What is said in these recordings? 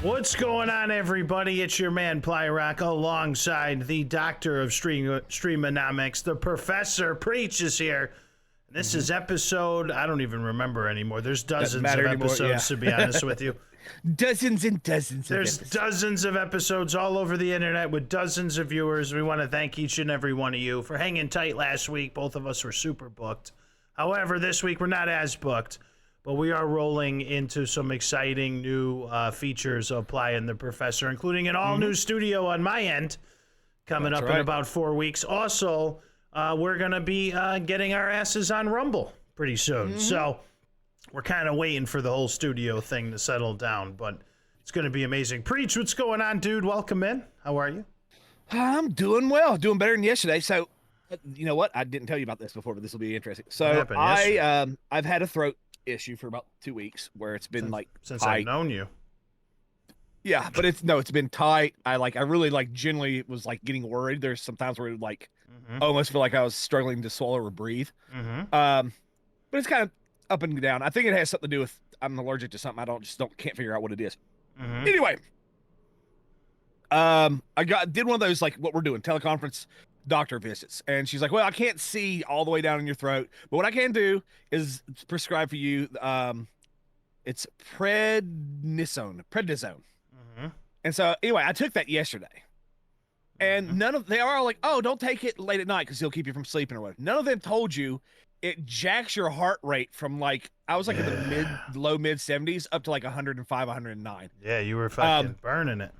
What's going on, everybody? It's your man Plyrock alongside the doctor of streamonomics, the Professor Preach is here. This is episode, I don't even remember anymore. There's dozens of episodes, to be honest with you. Dozens and dozens There's dozens of episodes all over the internet with dozens of viewers. We want to thank each and every one of you for hanging tight last week. Both of us were super booked. However, this week we're not as booked, but we are rolling into some exciting new features of Ply and the Professor, including an all-new studio on my end coming up in about 4 weeks. Also, we're going to be getting our asses on Rumble pretty soon. So we're kind of waiting for the whole studio thing to settle down, but it's going to be amazing. Preach, what's going on, dude? Welcome in. How are you? I'm doing well, doing better than yesterday. So, you know what? I didn't tell you about this before, but this will be interesting. So I've had a throat issue for about 2 weeks where it's been since I've known you. Yeah, but it's been tight. I really genuinely was getting worried. There's some times where I almost feel like I was struggling to swallow or breathe. But it's kind of up and down. I think it has something to do with I'm allergic to something. Can't figure out what it is. Anyway, I did one of those what we're doing teleconference doctor visits, and she's like, well, I can't see all the way down in your throat, but what I can do is prescribe for you it's prednisone. And so anyway, I took that yesterday, and they are all like, oh, don't take it late at night because it'll keep you from sleeping or whatever. None of them told you it jacks your heart rate from I was in the low mid 70s up to 105, 109. Yeah, you were fucking burning it.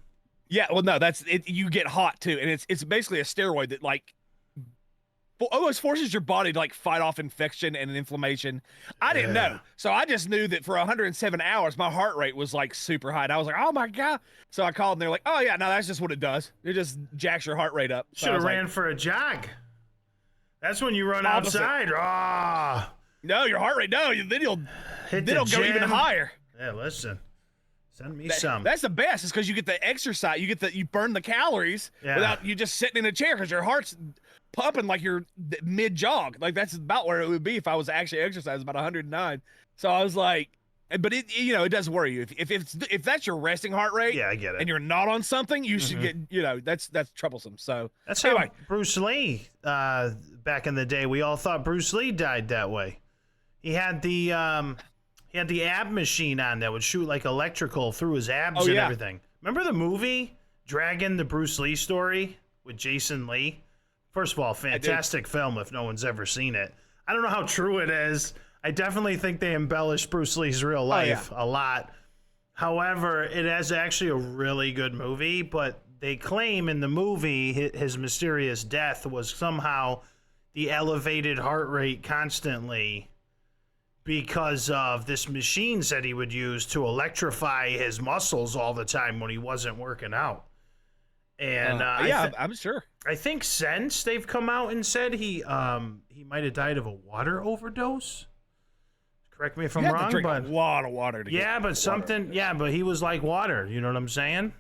Yeah, well, no, that's it. You get hot too, and it's basically a steroid that almost forces your body to fight off infection and inflammation. I didn't know, so I just knew that for 107 hours my heart rate was super high. And I was like, oh my god! So I called and they're like, oh yeah, no, that's just what it does. It just jacks your heart rate up. So should have ran for a jog. That's when you run outside. No, your heart rate. No, then it'll go even higher. Yeah, listen. Send me some. That's the best. Is because you get the exercise. You burn the calories without you just sitting in a chair because your heart's pumping like you're mid jog. That's about where it would be if I was actually exercising, about 109. So I was like, but it does worry you if that's your resting heart rate. Yeah, I get it. And you're not on something, you should get that's troublesome. So that's how Bruce Lee back in the day. We all thought Bruce Lee died that way. He had the ab machine on that would shoot electrical through his abs and everything. Remember the movie Dragon, the Bruce Lee story with Jason Lee? First of all, fantastic film if no one's ever seen it. I don't know how true it is. I definitely think they embellished Bruce Lee's real life a lot. However, it is actually a really good movie, but they claim in the movie his mysterious death was somehow the elevated heart rate constantly because of this machines that he would use to electrify his muscles all the time when he wasn't working out. And I'm sure. I think since they've come out and said he might have died of a water overdose. Correct me if I'm wrong, but a lot of water. But he was like water. You know what I'm saying?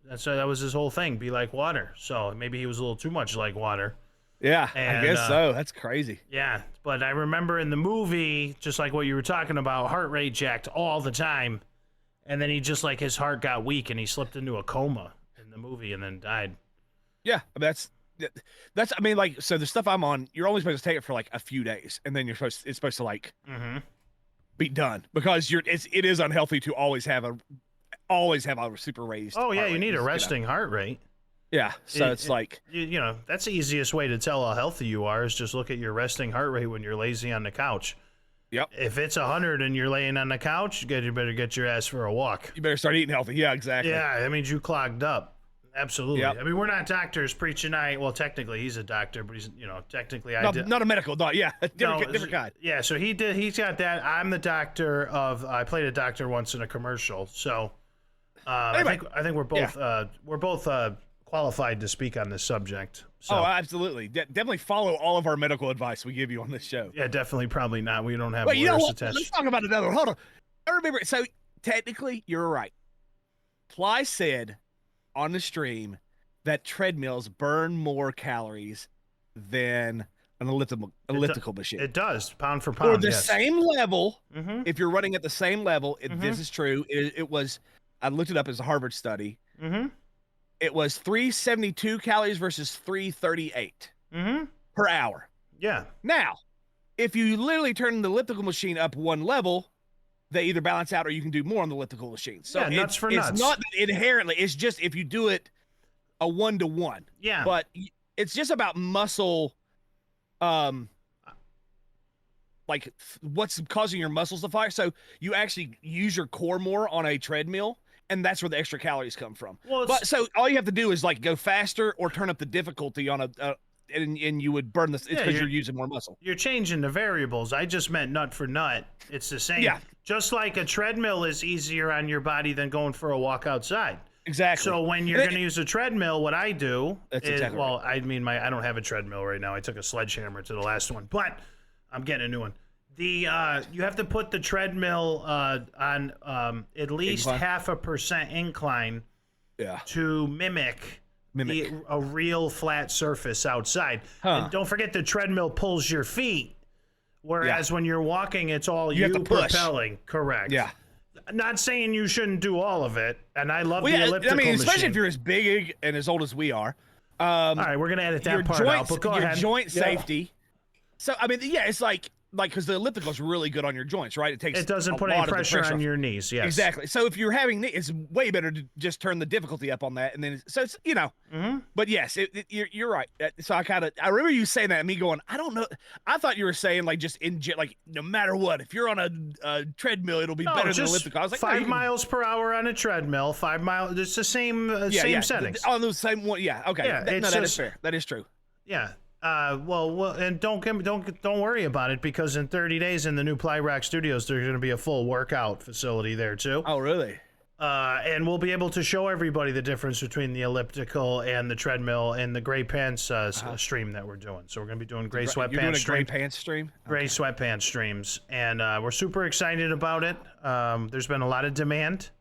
That was his whole thing. Be like water. So maybe he was a little too much like water. Yeah, I guess so. That's crazy. Yeah, but I remember in the movie, just like what you were talking about, heart rate jacked all the time, and then he just his heart got weak and he slipped into a coma in the movie and then died. Yeah, that's I mean, so the stuff I'm on, you're only supposed to take it for a few days, and then it's supposed to be done because it is unhealthy to always have a super raised. Oh yeah, you need a resting heart rate. Yeah, so it's that's the easiest way to tell how healthy you are is just look at your resting heart rate when you're lazy on the couch. Yep. If it's 100 and you're laying on the couch, you better get your ass for a walk. You better start eating healthy. Yeah, exactly. Yeah, that means you clogged up. Absolutely. Yep. I mean, we're not doctors preaching. Well, technically he's a doctor, but he's technically not a medical doctor. Yeah, different kind. Yeah, so he's got that. I'm the doctor of. I played a doctor once in a commercial, so anyway, I think we're both qualified to speak on this subject. So. Oh, absolutely. Definitely follow all of our medical advice we give you on this show. Yeah, definitely, probably not. We don't have. Wait, you know what? Let's talk about another one. Hold on. I remember. So technically, you're right. Ply said on the stream that treadmills burn more calories than an elliptical machine. It does, pound for pound. For the same level, if you're running at the same level, this is true. It was I looked it up as a Harvard study. Mm-hmm. It was 372 calories versus 338 per hour. Yeah. Now, if you literally turn the elliptical machine up one level, they either balance out or you can do more on the elliptical machine. So yeah, nuts for nuts. It's not inherently, it's just if you do it a 1-to-1. Yeah. But it's just about muscle, like what's causing your muscles to fire. So you actually use your core more on a treadmill, and that's where the extra calories come from. Well, but so all you have to do is like go faster or turn up the difficulty on and you would burn this. It's because you're using more muscle. You're changing the variables. I just meant nut for nut. It's the same. Yeah. Just like a treadmill is easier on your body than going for a walk outside. Exactly. So when you're going to use a treadmill, what I do is, exactly well, right. I mean, I don't have a treadmill right now. I took a sledgehammer to the last one, but I'm getting a new one. You have to put the treadmill on at least incline. 0.5% incline to mimic a real flat surface outside. And don't forget the treadmill pulls your feet, whereas when you're walking, it's all you propelling. Correct. Yeah. Not saying you shouldn't do all of it, and I love the elliptical machine. Especially if you're as big and as old as we are. All right, we're going to edit that part out, but go ahead. Your joint safety. So, I mean, it's like because the elliptical is really good on your joints, right? It doesn't put any pressure on your knees. Yes, exactly. So if you're having, it's way better to just turn the difficulty up on that, and then so it's But yes, you're right. So I remember you saying that, and me going, I don't know. I thought you were saying like just like no matter what, if you're on a treadmill, it'll be better than elliptical. I was like 5 miles per hour on a treadmill. 5 miles. It's the same settings on the same one. Yeah. Okay. Yeah, that is fair. That is true. Yeah. Well, and don't worry about it, because in 30 days in the new Ply Rock Studios, there's going to be a full workout facility there too. Oh, really? And we'll be able to show everybody the difference between the elliptical and the treadmill and the gray pants stream that we're doing. So we're going to be doing gray sweatpants. You're doing a gray pants stream? Gray sweatpants streams, and we're super excited about it. There's been a lot of demand.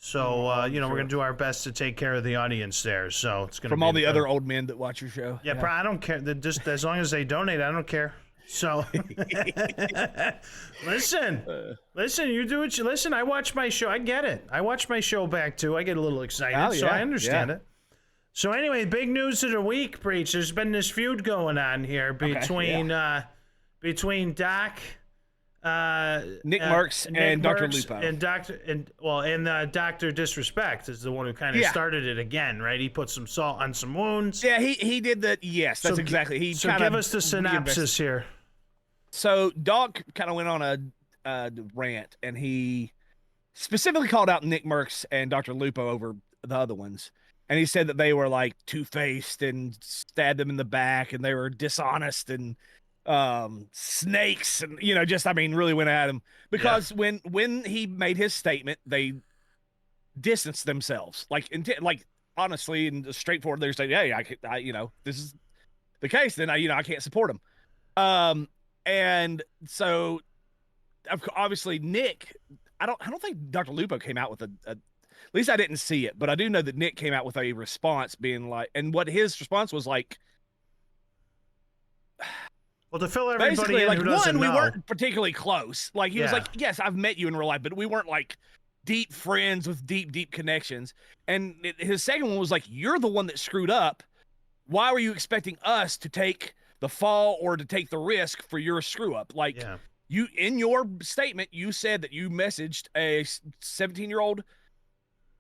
So, we're going to do our best to take care of the audience there. So it's going to be from all the other old men that watch your show. Yeah. I don't care. Just as long as they donate, I don't care. So listen, you do what you listen. I watch my show. I get it. I watch my show back too. I get a little excited. So I understand it. So anyway, big news of the week, Breach. There's been this feud going on here between Doc, Nickmercs and Dr. Lupo. And Dr. Disrespect is the one who kind of started it again, right? He put some salt on some wounds. Yeah, he did that. Yes, that's exactly. So give us the synopsis here. So Doc kind of went on a rant, and he specifically called out Nickmercs and Dr. Lupo over the other ones. And he said that they were like two-faced and stabbed him in the back, and they were dishonest and snakes, and really went at him because when he made his statement, they distanced themselves, like honestly and straightforward. They're saying, hey, I this is the case, then I can't support him. And so obviously Nick, I don't think Dr. Lupo came out with at least I didn't see it, but I do know that Nick came out with a response being like, and what his response was like, well, to fill everybody basically, in like, who doesn't we know. weren't particularly close. Like, he was like, yes, I've met you in real life, but we weren't like deep friends with deep connections. And his second one was like, you're the one that screwed up. Why were you expecting us to take the fall or to take the risk for your screw up? Like, you, in your statement, you said that you messaged a 17-year-old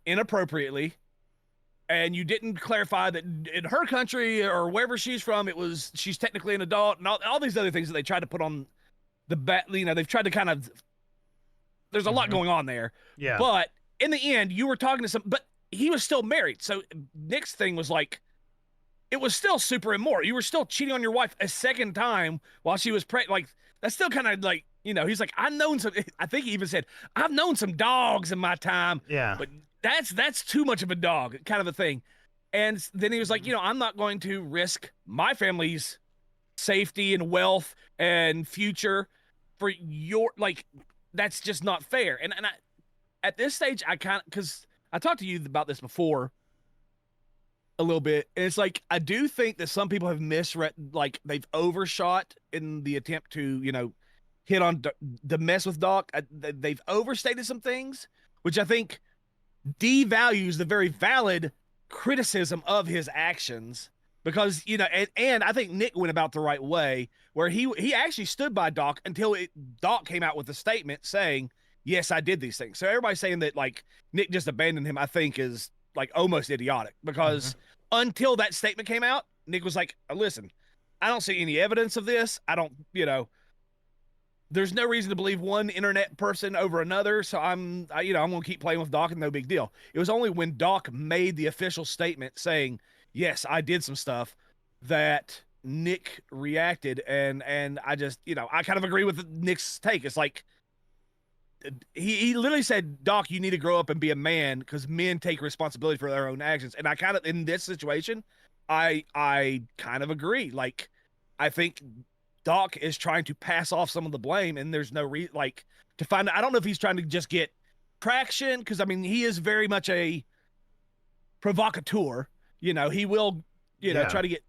inappropriately, and you didn't clarify that in her country or wherever she's from, she's technically an adult, and all these other things that they tried to put on the back. They've tried to kind of, there's a lot going on there. Yeah. But in the end, you were talking to but he was still married. So Nick's thing was like, it was still super immoral. You were still cheating on your wife a second time while she was pregnant. Like, that's still kind of like, he's like, I think he even said, I've known some dogs in my time. Yeah. But that's too much of a dog, kind of a thing. And then he was like, I'm not going to risk my family's safety and wealth and future for your, like, that's just not fair. And I, at this stage, because I talked to you about this before a little bit, and it's like, I do think that some people have misread, like, they've overshot in the attempt to, hit on the mess with Doc. They've overstated some things, which I think devalues the very valid criticism of his actions because and I think Nick went about the right way where he actually stood by Doc until Doc came out with a statement saying, yes, I did these things. So everybody saying that like Nick just abandoned him, I think is like almost idiotic because until that statement came out, Nick was like, listen, I don't see any evidence of this. I don't, there's no reason to believe one internet person over another. So I'm going to keep playing with Doc and no big deal. It was only when Doc made the official statement saying, yes, I did some stuff that Nick reacted. And I just, I kind of agree with Nick's take. It's like, he literally said, Doc, you need to grow up and be a man because men take responsibility for their own actions. And I kind of, in this situation, I kind of agree. Like, I think Doc is trying to pass off some of the blame, and there's no reason, like, to find. I don't know if he's trying to just get traction because I mean he is very much a provocateur. He will, try to get.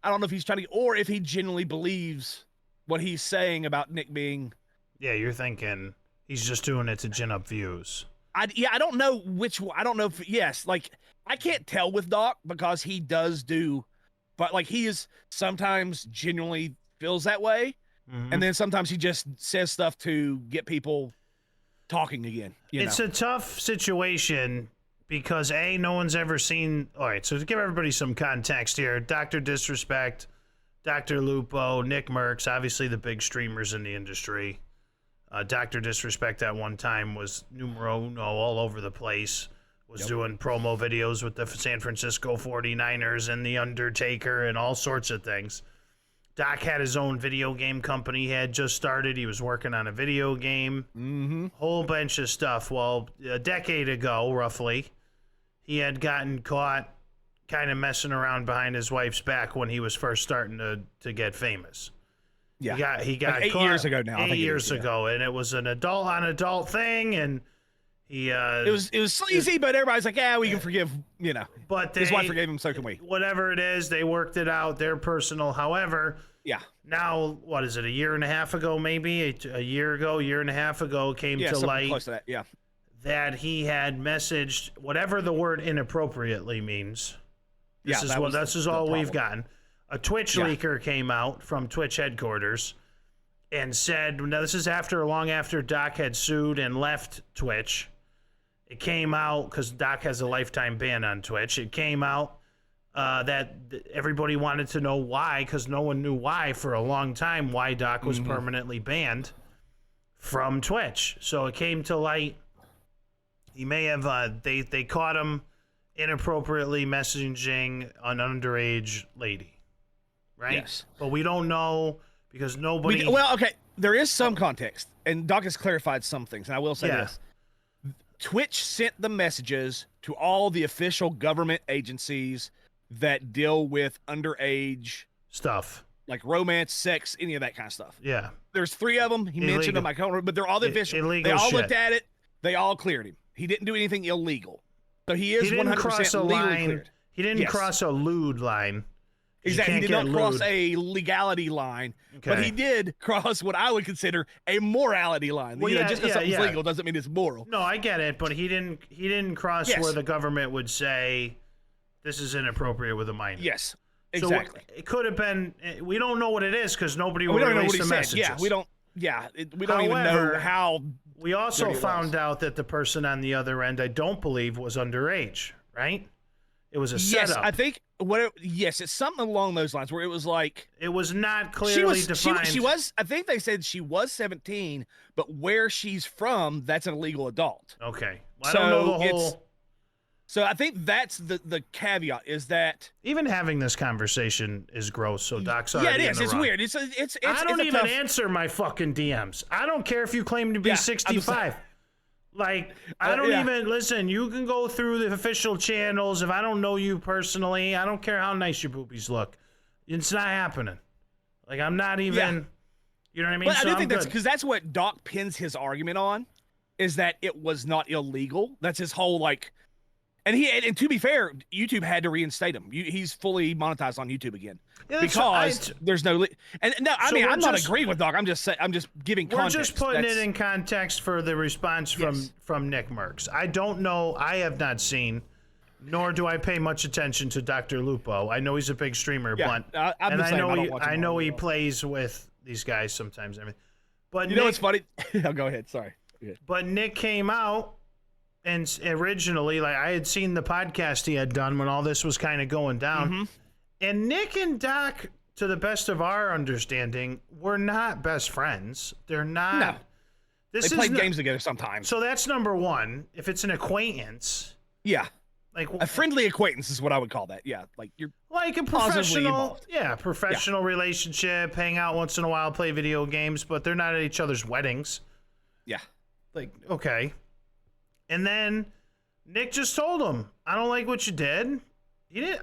I don't know if he's trying to, or if he genuinely believes what he's saying about Nick being. Yeah, you're thinking he's just doing it to gin up views. I don't know which one. I don't know if like I can't tell with Doc because he does do, but like he is sometimes genuinely feels that way, and then sometimes he just says stuff to get people talking again. It's a tough situation because no one's ever seen. All right, so to give everybody some context here, Dr. Disrespect, Dr. Lupo, Nickmercs, obviously the big streamers in the industry. Dr. Disrespect at one time was numero uno all over the place. Was doing promo videos with the San Francisco 49ers and The Undertaker and all sorts of things. Doc had his own video game company he had just started. He was working on a video game. Whole bunch of stuff. Well, a decade ago, roughly, he had gotten caught kind of messing around behind his wife's back when he was first starting to get famous. Yeah. He got like 8 caught years ago now. 8 years ago, and it was an adult-on-adult thing, and he it was sleazy, but everybody's like, yeah, we can forgive, But his wife forgave him, so can we. Whatever it is, they worked it out. They're personal. However, now, what is it, a year and a half ago, maybe? A year and a half ago, came to light close to that, that he had messaged whatever the word inappropriately means. This is all we've gotten. A Twitch leaker came out from Twitch headquarters and said, now this is long after Doc had sued and left Twitch. It came out because Doc has a lifetime ban on Twitch. It came out that everybody wanted to know why, because no one knew why for a long time, why Doc was permanently banned from Twitch. So it came to light. He may have, they caught him inappropriately messaging an underage lady, right? Yes. But we don't know because nobody... okay, there is some context, and Doc has clarified some things, and I will say this. Twitch sent the messages to all the official government agencies that deal with underage stuff, like romance, sex, any of that kind of stuff. Yeah. There's 3 of them. He mentioned them. I can't remember, but they're all the official. They all looked at it. They all cleared him. He didn't do anything illegal. So he is 100% legally cleared. He didn't cross a lewd line. Exactly. He did not cross a legality line, but he did cross what I would consider a morality line. Well, just because something's legal doesn't mean it's moral. No, I get it, but he didn't cross where the government would say this is inappropriate with a minor. Yes, exactly. So it could have been. We don't know what it is because nobody released the messages. Yeah, we don't. Yeah, we don't even know how. We also found out that the person on the other end, I don't believe, was underage. Right? It was a setup. Yes, I think. It's something along those lines where it was like it was not clearly defined. She was. I think they said she was 17, but where she's from, that's an illegal adult. Okay, well, I don't know the whole. So I think that's the caveat is that even having this conversation is gross. So Doc's already it is. It's wrong. weird. It's I don't even answer my fucking DMs. I don't care if you claim to be 65. Like, I don't even, listen, you can go through the official channels. If I don't know you personally, I don't care how nice your boobies look. It's not happening. Like, I'm not even, you know what I mean? But so I do think that's because that's what Doc pins his argument on, is that it was not illegal. That's his whole, like, And to be fair, YouTube had to reinstate him. He's fully monetized on YouTube again because there's no. And no, I mean, I'm not agreeing with Doc. I'm just giving context. We're just putting it in context for the response from Nickmercs. I don't know. I have not seen, nor do I pay much attention to Dr. Lupo. I know he's a big streamer, but I know he plays with these guys sometimes. But you know what's funny? Oh, go ahead. Sorry. But Nick came out. And originally, like, I had seen the podcast he had done when all this was kind of going down. And Nick and Doc, to the best of our understanding, were not best friends. They're not. No. They played games together sometimes. So that's number one. If it's an acquaintance. Yeah. Like a friendly acquaintance is what I would call that. Yeah. Like you're like a professional relationship, hang out once in a while, play video games, but they're not at each other's weddings. Yeah. Like, okay. And then Nick just told him, I don't like what you did. He didn't.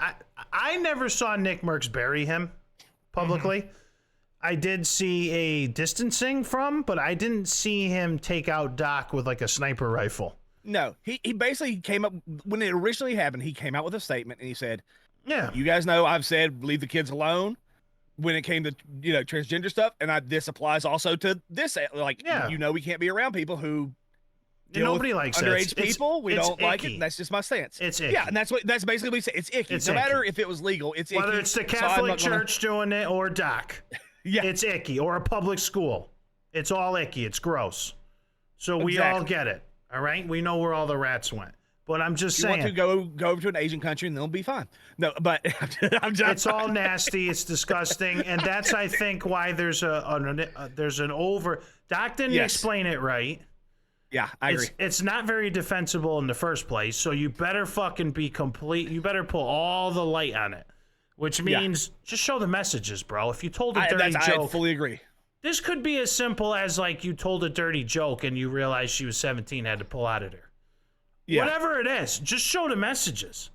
I never saw Nickmercs bury him publicly. I did see a distancing from, but I didn't see him take out Doc with like a sniper rifle. No, he basically came up when it originally happened. He came out with a statement and he said, "Yeah, you guys know I've said leave the kids alone when it came to transgender stuff, and this applies also to this. Like, we can't be around people who." Nobody likes underage people. We don't like it. And that's just my stance. It's icky. Yeah, and that's basically what he said. It's icky. No matter if it was legal, it's icky. Whether it's the Catholic Church doing it or Doc, it's icky. Or a public school, it's all icky. It's gross. So we all get it. All right, we know where all the rats went. But I'm just saying, you want to go over to an Asian country and they'll be fine. No, but it's all nasty. It's disgusting, and that's I think why there's an over. Doc didn't explain it right. Yeah, I agree. It's not very defensible in the first place, so you better fucking be complete. You better pull all the light on it, which means just show the messages, bro. If you told a dirty joke, I fully agree. This could be as simple as like you told a dirty joke and you realized she was 17, had to pull out of there. Yeah. Whatever it is, just show the messages.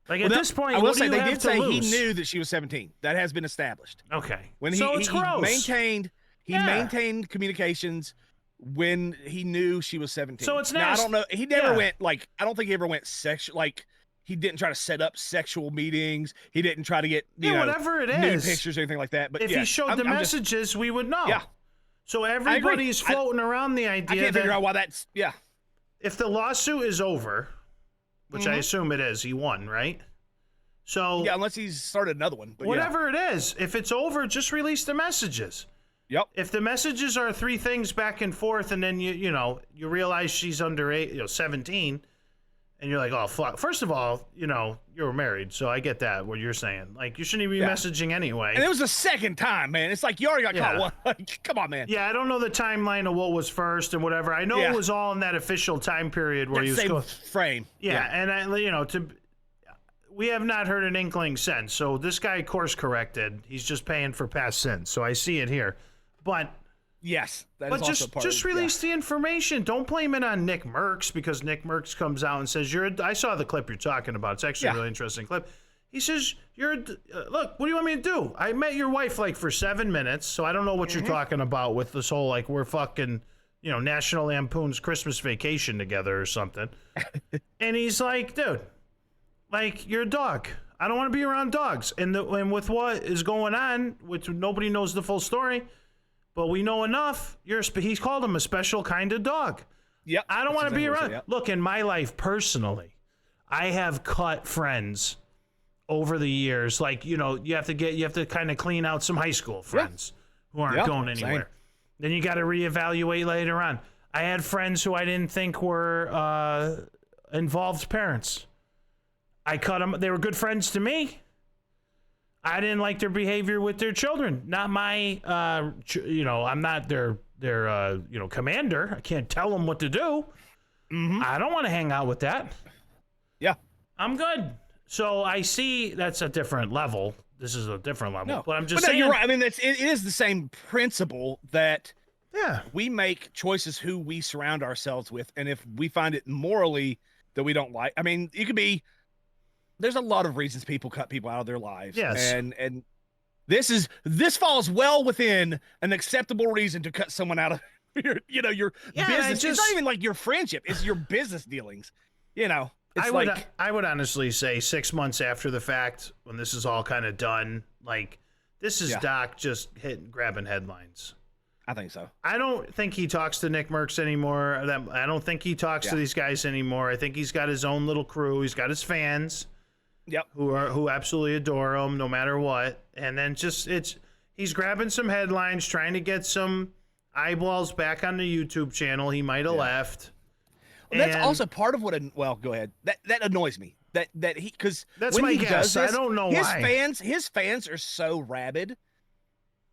Like at this point, I will say they did say he knew that she was 17. That has been established. Okay, when so it's gross. He maintained communications when he knew she was 17. So it's now, I don't know. He never went like. I don't think he ever went sexual. Like he didn't try to set up sexual meetings. He didn't try to get whatever it is, nude pictures or anything like that. But if he showed the messages, we would know. Yeah. So everybody's floating around the idea. I can't figure out why that's If the lawsuit is over, which I assume it is, he won, right? So unless he's started another one. But whatever it is, if it's over, just release the messages. Yep. If the messages are three things back and forth, and then you realize she's under 17, and you're like, oh fuck. First of all, you were married, so I get that. What you're saying, like you shouldn't even be messaging anyway. And it was the second time, man. It's like you already got caught one. Like, come on, man. Yeah, I don't know the timeline of what was first and whatever. I know it was all in that official time period where he was going frame. Yeah, and we have not heard an inkling since. So this guy course corrected. He's just paying for past sins. So I see it here. But yes, that is also part just release the information. Don't blame it on Nickmercs because Nickmercs comes out and says I saw the clip you're talking about. It's actually a really interesting clip. He says look. What do you want me to do? I met your wife like for 7 minutes, so I don't know what you're talking about with this whole like we're fucking National Lampoon's Christmas Vacation together or something. And he's like, dude, like you're a dog. I don't want to be around dogs. And with what is going on, which nobody knows the full story. But we know enough. He's called him a special kind of dog. Yep. I don't want to be around. Look, in my life personally, I have cut friends over the years. Like, you have to kind of clean out some high school friends who aren't going anywhere. Same. Then you got to reevaluate later on. I had friends who I didn't think were involved parents. I cut them. They were good friends to me. I didn't like their behavior with their children. Not my, I'm not their commander. I can't tell them what to do. I don't want to hang out with that. Yeah. I'm good. So I see that's a different level. This is a different level. No. But I'm just saying. You're right. I mean, it is the same principle that we make choices who we surround ourselves with. And if we find it morally that we don't like, I mean, it could be, there's a lot of reasons people cut people out of their lives. Yes. And this falls well within an acceptable reason to cut someone out of your business. It's not even like your friendship, it's your business dealings, It's I would honestly say 6 months after the fact, when this is all kind of done, like this is Doc just grabbing headlines. I think so. I don't think he talks to Nickmercs anymore. I don't think he talks to these guys anymore. I think he's got his own little crew. He's got his fans. Yep. Who absolutely adore him no matter what. And then he's grabbing some headlines, trying to get some eyeballs back on the YouTube channel. He might have left. Well, that's also part of what. Well, go ahead. That annoys me. That he because that's when my he guess. Does this, I don't know why. His fans are so rabid,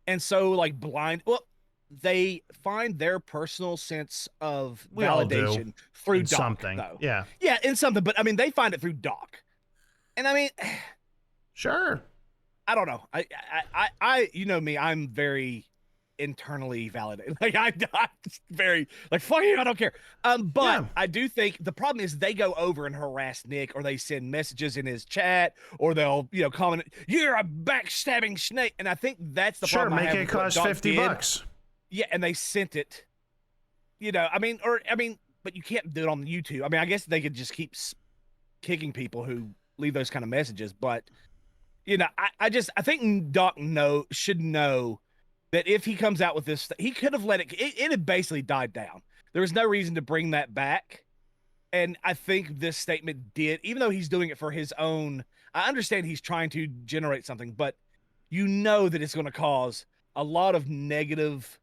and so like blind. Well, they find their personal sense of validation through Doc, something. Though. Yeah, in something. But I mean, they find it through Doc, and I mean, sure. I don't know. I you know me. I'm very internally validated. Like I'm very like fuck you. I don't care. But I do think the problem is they go over and harass Nick, or they send messages in his chat, or they'll comment, "You're a backstabbing snake." And I think that's the problem. Sure, make it cost $50. Yeah, and they sent it. I mean, but you can't do it on YouTube. I mean, I guess they could just keep kicking people who leave those kind of messages. But I think Doc should know that if he comes out with this, he could have let it had basically died down. There was no reason to bring that back. And I think this statement did, even though he's doing it for his own, I understand he's trying to generate something, but that it's going to cause a lot of negative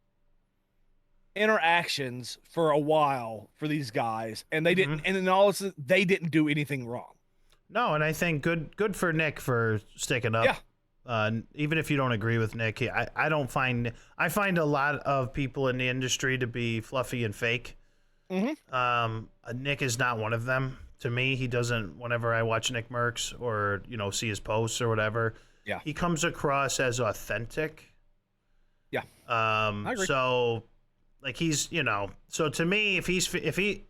interactions for a while for these guys. And they didn't, and in all this, they didn't do anything wrong. No, and I think good for Nick for sticking up. Yeah. Even if you don't agree with Nick, I find a lot of people in the industry to be fluffy and fake. Nick is not one of them. To me, he doesn't. Whenever I watch Nickmercs or see his posts or whatever, he comes across as authentic. Yeah, I agree. So, like he's So to me, if he.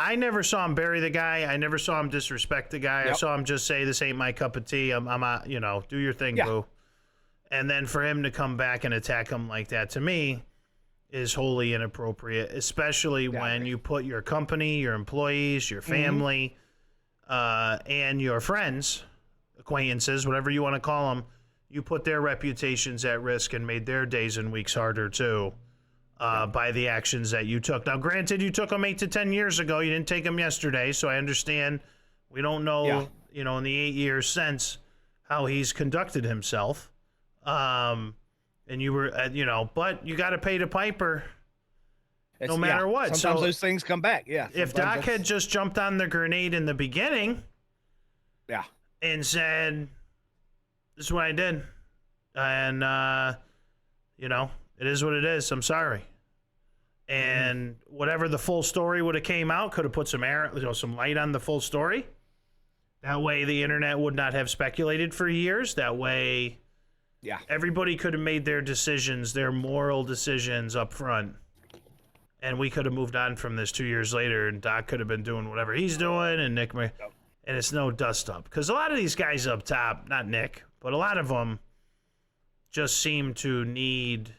I never saw him bury the guy. I never saw him disrespect the guy. I saw him just say, "This ain't my cup of tea. I'm do your thing, boo." And then for him to come back and attack him like that, to me, is wholly inappropriate. Especially when you put your company, your employees, your family, and your friends, acquaintances, whatever you want to call them, you put their reputations at risk and made their days and weeks harder too. By the actions that you took. Now, granted, you took them 8 to 10 years ago. You didn't take them yesterday, so I understand. We don't know, in the 8 years since, how he's conducted himself. And you were, but you got to pay the piper no matter what. Sometimes those things come back, If Doc had just jumped on the grenade in the beginning and said, "This is what I did," and, it is what it is. I'm sorry. And whatever the full story would have came out, could have put some some light on the full story. That way the internet would not have speculated for years. That way everybody could have made their decisions, their moral decisions up front. And we could have moved on from this 2 years later, and Doc could have been doing whatever he's doing, and Nick, and it's no dust up. Because a lot of these guys up top, not Nick, but a lot of them just seem to need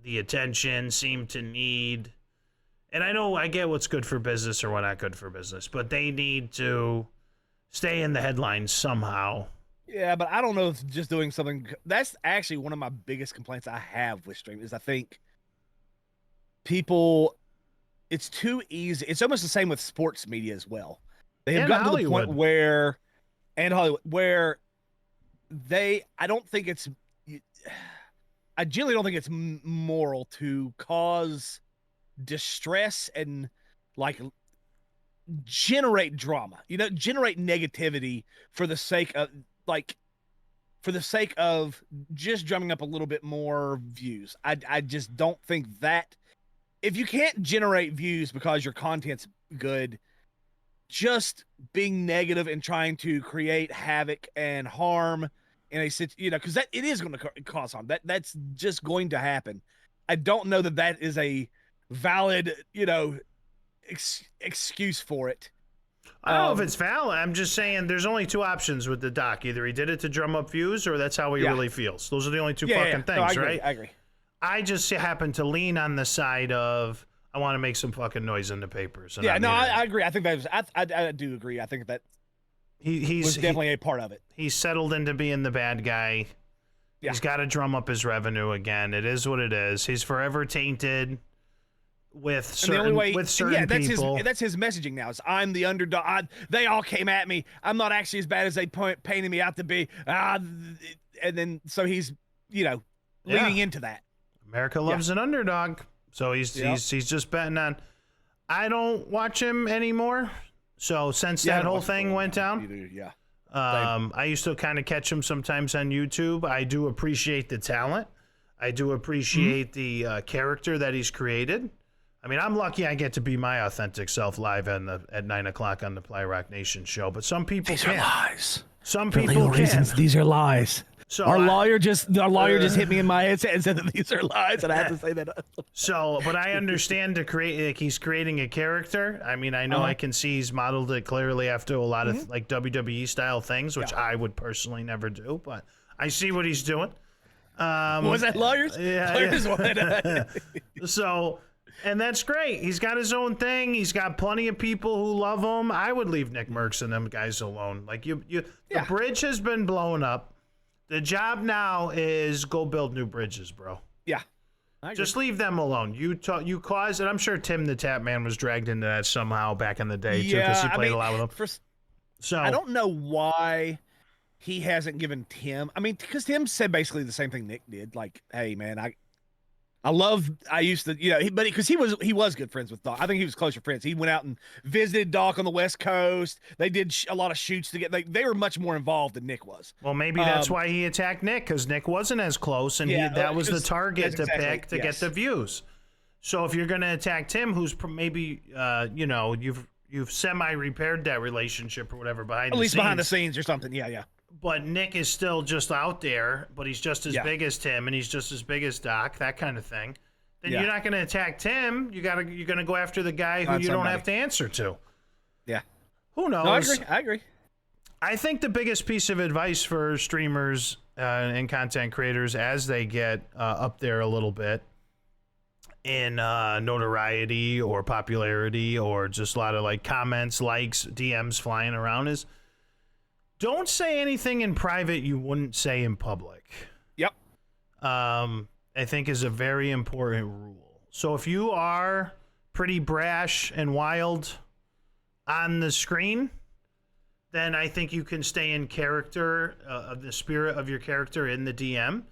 the attention, and I get what's good for business or what not good for business, but they need to stay in the headlines somehow. Yeah, but I don't know if just doing something, that's actually one of my biggest complaints I have with streaming, is I think people, it's too easy. It's almost the same with sports media as well. They have gotten to the point where, and Hollywood, where I generally don't think it's moral to cause distress and generate drama, generate negativity for the sake of just drumming up a little bit more views. I just don't think that if you can't generate views because your content's good, just being negative and trying to create havoc and harm in a because it is going to cause harm. That's just going to happen. I don't know that is a valid, excuse for it. I don't know if it's valid. I'm just saying there's only two options with the Doc. Either he did it to drum up views, or that's how he really feels. Those are the only two fucking things, right? I agree. I just happen to lean on the side of I want to make some fucking noise in the papers. And Yeah, I'm no, here. I agree. I think that was, I do agree. I think that he's definitely a part of it. He's settled into being the bad guy. Yeah. He's got to drum up his revenue again. It is what it is. He's forever tainted with certain people. That's his messaging now. Is I'm the underdog. They all came at me. I'm not actually as bad as they painted me out to be. And then so he's leaning into that. America loves an underdog, so he's just betting on. I don't watch him anymore. So since that whole thing went down, I used to kind of catch him sometimes on YouTube. I do appreciate the talent. I do appreciate the character that he's created. I mean, I'm lucky I get to be my authentic self live at 9 o'clock on the Ply Rock Nation show, but some people can't. These are lies. Some people can't. These are lies. So our lawyer just hit me in my head and said that these are lies, and I had to say that. But I understand he's creating a character. I mean, I know I can see he's modeled it clearly after a lot of like WWE style things, which I would personally never do, but I see what he's doing. Was that lawyers? Yeah. Lawyers wanted. So, and that's great. He's got his own thing. He's got plenty of people who love him. I would leave Nickmercs and them guys alone. Like the bridge has been blown up. The job now is go build new bridges, bro. Yeah. Just leave them alone. You caused it. I'm sure Tim the Tap Man was dragged into that somehow back in the day too, because he played a lot with them. So I don't know why he hasn't given Tim. I mean, because Tim said basically the same thing Nick did. Like, hey man, I used to, because he was good friends with Doc. I think he was closer friends. He went out and visited Doc on the West Coast. They did a lot of shoots together. They were much more involved than Nick was. Well, maybe that's why he attacked Nick, because Nick wasn't as close, and that was the target to pick to get the views. So if you're going to attack Tim, who's maybe, you've semi-repaired that relationship or whatever behind the scenes or something. Yeah. But Nick is still just out there, but he's just as big as Tim, and he's just as big as Doc, that kind of thing. Then you're not going to attack Tim. You're going to go after the guy who you don't have to answer to. Yeah. Who knows? No, I agree. I think the biggest piece of advice for streamers and content creators as they get up there a little bit in notoriety or popularity or just a lot of like comments, likes, DMs flying around is don't say anything in private you wouldn't say in public. Yep. I think is a very important rule. So if you are pretty brash and wild on the screen, then I think you can stay in character, of the spirit of your character in the DM.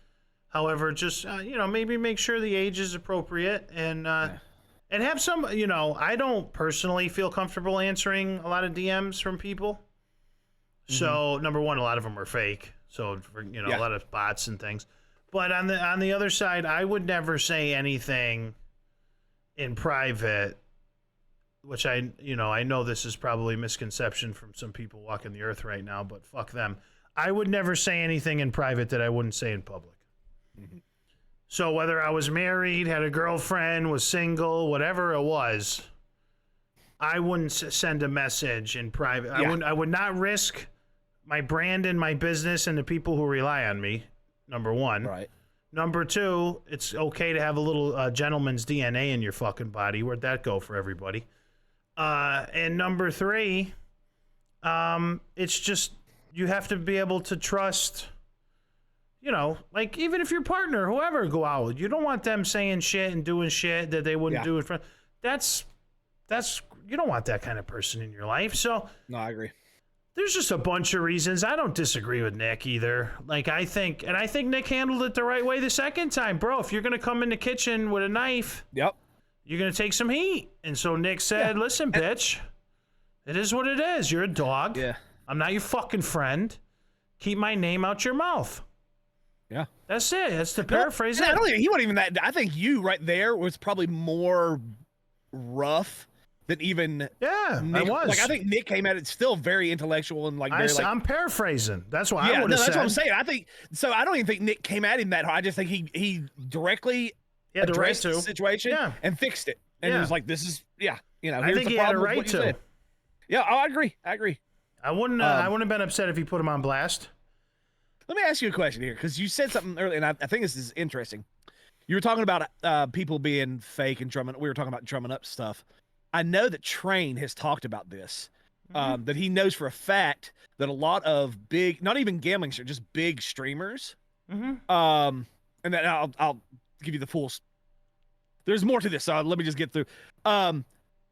However, just, maybe make sure the age is appropriate and have some, I don't personally feel comfortable answering a lot of DMs from people. So number one, a lot of them are fake. So a lot of bots and things. But on the other side, I would never say anything in private, which I know this is probably a misconception from some people walking the earth right now, but fuck them. I would never say anything in private that I wouldn't say in public. So whether I was married, had a girlfriend, was single, whatever it was, I wouldn't send a message in private. I would not risk my brand and my business and the people who rely on me, number one. Right. Number two, it's okay to have a little gentleman's DNA in your fucking body. Where'd that go for everybody? And number three, it's just you have to be able to trust, like even if your partner, whoever go out with, you don't want them saying shit and doing shit that they wouldn't do in front. That's you don't want that kind of person in your life. So no, I agree. There's just a bunch of reasons. I don't disagree with Nick either. Like I think Nick handled it the right way the second time, bro. If you're gonna come in the kitchen with a knife, you're gonna take some heat. And so Nick said, "Listen, bitch, it is what it is. You're a dog. Yeah, I'm not your fucking friend. Keep my name out your mouth." Yeah, that's it. That's the paraphrase. I don't think he wasn't even that. I think you right there was probably more rough than even Nick. I was. Like I think Nick came at it still very intellectual and like very, I'm paraphrasing. That's why I would have said. That's what I'm saying. I think so. I don't even think Nick came at him that hard. I just think he directly addressed the situation and fixed it. And it was like, this is I think he had a right to. Yeah, I agree. I wouldn't have been upset if he put him on blast. Let me ask you a question here, because you said something earlier, and I think this is interesting. You were talking about people being fake and drumming. We were talking about drumming up stuff. I know that Train has talked about this. That he knows for a fact that a lot of big, not even gambling, just big streamers. And then I'll give you the full. There's more to this, so let me just get through.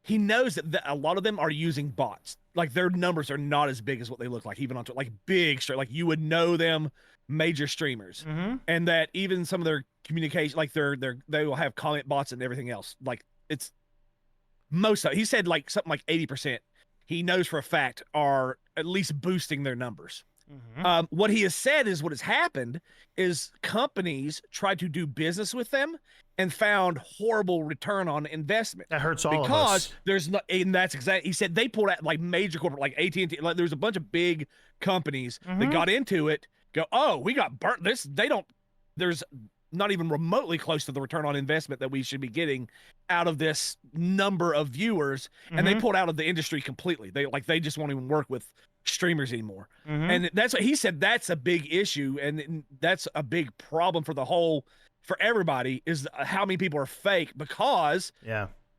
He knows that a lot of them are using bots. Like their numbers are not as big as what they look like, even on like big stream. Like you would know them, major streamers, and that even some of their communication, like they will have comment bots and everything else. Like it's most of. He said like something like 80%. He knows for a fact are at least boosting their numbers. What he has said is what has happened is companies tried to do business with them and found horrible return on investment. That hurts all of us. Because there's not, and that's exactly, he said they pulled out like major corporate, like AT&T, like there's a bunch of big companies that got into it, go, oh, we got burnt. There's not even remotely close to the return on investment that we should be getting out of this number of viewers. And they pulled out of the industry completely. They just won't even work with streamers anymore. And that's what he said. That's a big issue. And that's a big problem for everybody is how many people are fake because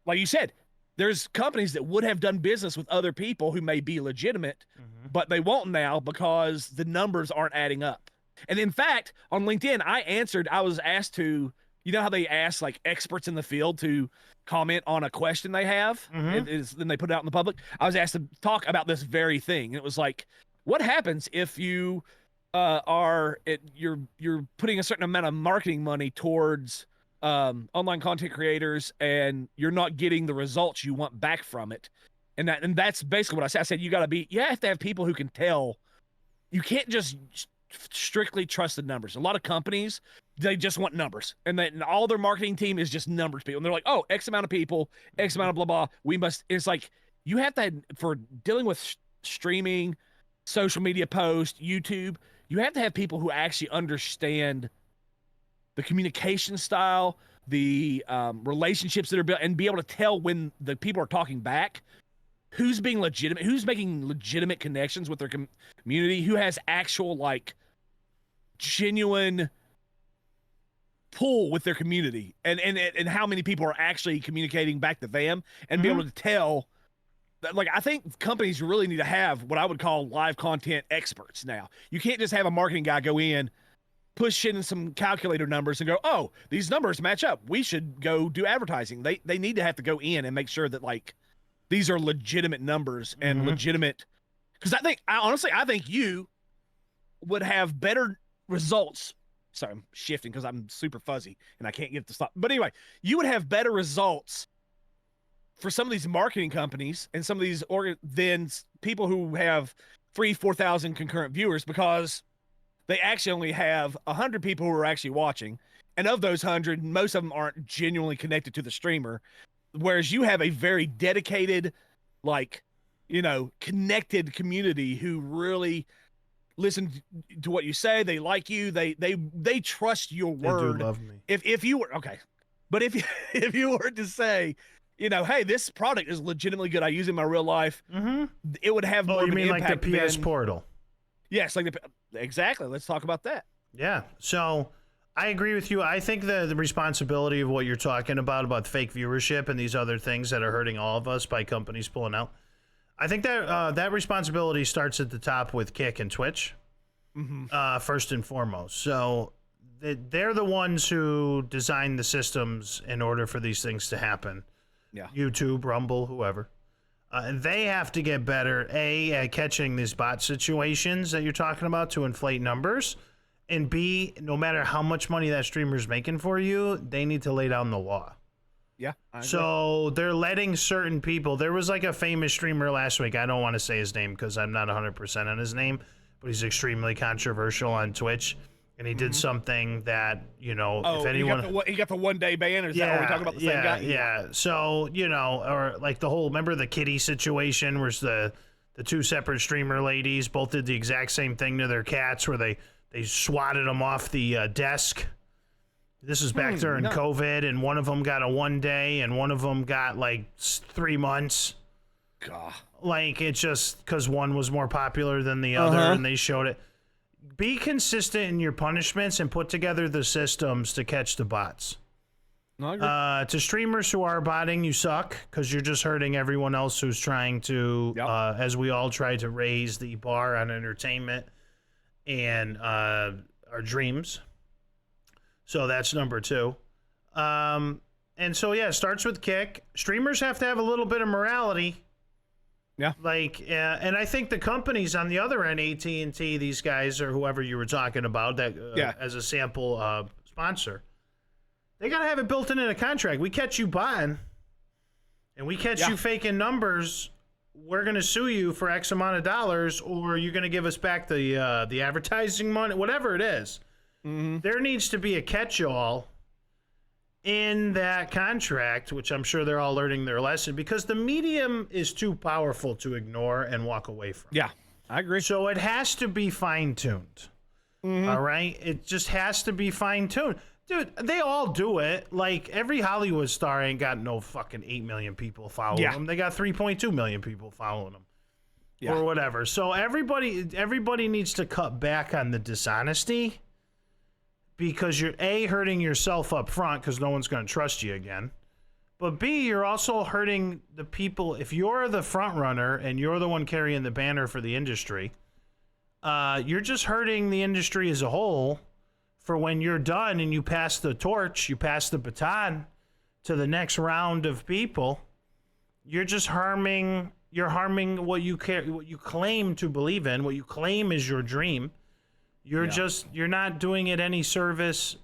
like you said, there's companies that would have done business with other people who may be legitimate, but they won't now because the numbers aren't adding up. And in fact, on LinkedIn, I was asked to, you know how they ask like experts in the field to comment on a question they have, then they put it out in the public. I was asked to talk about this very thing. It was like, what happens if you you're putting a certain amount of marketing money towards online content creators and you're not getting the results you want back from it? And that's basically what I said. I said you have to have people who can tell. You can't just strictly trust the numbers. A lot of companies, they just want numbers, and then all their marketing team is just numbers people. And they're like, oh, X amount of people, X amount of blah blah. It's like you have to, for dealing with streaming, social media posts, YouTube, you have to have people who actually understand the communication style, the relationships that are built, and be able to tell when the people are talking back, who's being legitimate, who's making legitimate connections with their community, who has actual like genuine pull with their community, and how many people are actually communicating back to them, and be able to tell. Like, I think companies really need to have what I would call live content experts now. You can't just have a marketing guy go in, push in some calculator numbers and go, oh, these numbers match up, we should go do advertising. They need to have to go in and make sure that like these are legitimate numbers and legitimate, because I think you would have better results. Sorry, I'm shifting because I'm super fuzzy and I can't get to stop. But anyway, you would have better results for some of these marketing companies and some of these than people who have 3,000-4,000 concurrent viewers, because they actually only have 100 people who are actually watching. And of those 100, most of them aren't genuinely connected to the streamer. Whereas you have a very dedicated, like, connected community who really listen to what you say. They like you. They trust your word. They do love me. If you were okay, but if you were to say, hey, this product is legitimately good, I use it in my real life, it would have more. You mean like the PS Portal? Yes, exactly. Let's talk about that. Yeah. So I agree with you. I think the responsibility of what you're talking about fake viewership and these other things that are hurting all of us by companies pulling out, I think that that responsibility starts at the top with Kick and Twitch, first and foremost. So they're the ones who design the systems in order for these things to happen. Yeah. YouTube, Rumble, whoever. And they have to get better, A, at catching these bot situations that you're talking about to inflate numbers. And B, no matter how much money that streamer's making for you, they need to lay down the law. Yeah. So they're letting certain people. There was like a famous streamer last week. I don't want to say his name because I'm not 100% on his name, but he's extremely controversial on Twitch. And he did something that, if anyone... he got the one-day ban, or is that, are we talking about the same guy? Yeah. So, or like the whole, remember the kitty situation where the two separate streamer ladies both did the exact same thing to their cats where they swatted them off the desk? This was back during COVID, and one of them got a 1 day, and one of them got like 3 months. God. Like, it's just because one was more popular than the other, and they showed it. Be consistent in your punishments and put together the systems to catch the bots. No, I agree. To streamers who are botting, you suck because you're just hurting everyone else who's trying to, as we all try to raise the bar on entertainment and our dreams. So that's number 2. And so, yeah, it starts with kick. Streamers have to have a little bit of morality. Yeah. Like, and I think the companies on the other end, AT&T, these guys, or whoever you were talking about, that as a sample sponsor, they got to have it built in a contract. We catch you buying, and we catch you faking numbers, we're going to sue you for X amount of dollars, or you're going to give us back the advertising money, whatever it is. Mm-hmm. There needs to be a catch-all in that contract, which I'm sure they're all learning their lesson, because the medium is too powerful to ignore and walk away from. Yeah, I agree. So it has to be fine-tuned. Mm-hmm. All right? It just has to be fine-tuned. Dude, they all do it. Like, every Hollywood star ain't got no fucking 8 million people following them. They got 3.2 million people following them. Yeah. Or whatever. So everybody needs to cut back on the dishonesty, because you're A, hurting yourself up front because no one's going to trust you again. But B, you're also hurting the people. If you're the front runner and you're the one carrying the banner for the industry, you're just hurting the industry as a whole for when you're done and you pass the torch, you pass the baton to the next round of people. You're just harming what you claim to believe in, what you claim is your dream. You're not doing it any service